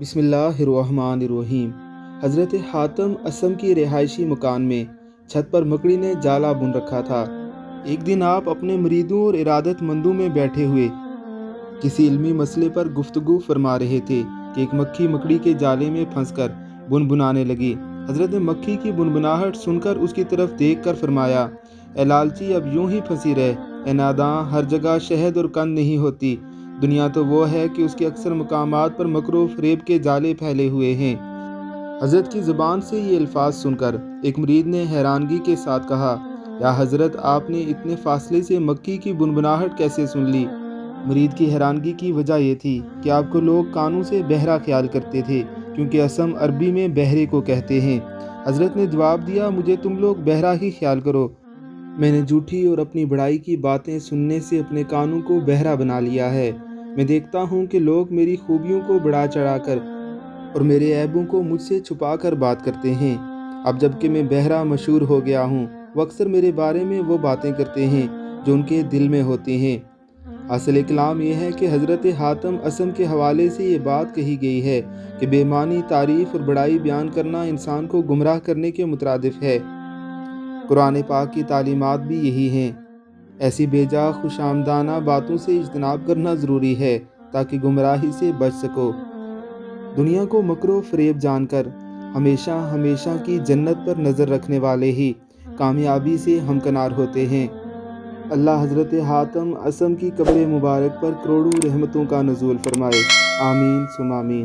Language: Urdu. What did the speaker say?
بسم اللہ الرحمن الرحیم۔ حضرت حاتم اسم کی رہائشی مکان میں چھت پر مکڑی نے جالا بن رکھا تھا۔ ایک دن آپ اپنے مریدوں اور ارادت مندوں میں بیٹھے ہوئے کسی علمی مسئلے پر گفتگو فرما رہے تھے کہ ایک مکھی مکڑی کے جالے میں پھنس کر بنبنانے لگی۔ حضرت نے مکھی کی بنبناہٹ سن کر اس کی طرف دیکھ کر فرمایا، اے لالچی، اب یوں ہی پھنسی رہ۔ اے ناداں، ہر جگہ شہد اور قند نہیں ہوتی۔ دنیا تو وہ ہے کہ اس کے اکثر مقامات پر مکر و فریب کے جالے پھیلے ہوئے ہیں۔ حضرت کی زبان سے یہ الفاظ سن کر ایک مرید نے حیرانگی کے ساتھ کہا، یا حضرت، آپ نے اتنے فاصلے سے مکھی کی بنبناہٹ کیسے سن لی؟ مرید کی حیرانگی کی وجہ یہ تھی کہ آپ کو لوگ کانوں سے بہرا خیال کرتے تھے، کیونکہ اسم عربی میں بہرے کو کہتے ہیں۔ حضرت نے جواب دیا، مجھے تم لوگ بہرا ہی خیال کرو۔ میں نے جھوٹی اور اپنی بڑائی کی باتیں سننے سے اپنے کانوں کو بہرا بنا لیا ہے۔ میں دیکھتا ہوں کہ لوگ میری خوبیوں کو بڑھا چڑھا کر اور میرے عیبوں کو مجھ سے چھپا کر بات کرتے ہیں۔ اب جب کہ میں بہرا مشہور ہو گیا ہوں، وہ اکثر میرے بارے میں وہ باتیں کرتے ہیں جو ان کے دل میں ہوتی ہیں۔ حاصل کلام یہ ہے کہ حضرت حاتم اسم کے حوالے سے یہ بات کہی گئی ہے کہ بے معنی تعریف اور بڑائی بیان کرنا انسان کو گمراہ کرنے کے مترادف ہے۔ قرآن پاک کی تعلیمات بھی یہی ہیں۔ ایسی بے جا خوش آمدانہ باتوں سے اجتناب کرنا ضروری ہے تاکہ گمراہی سے بچ سکو۔ دنیا کو مکر و فریب جان کر ہمیشہ کی جنت پر نظر رکھنے والے ہی کامیابی سے ہمکنار ہوتے ہیں۔ اللہ حضرت حاتم اسم کی قبر مبارک پر کروڑوں رحمتوں کا نزول فرمائے۔ آمین ثم آمین۔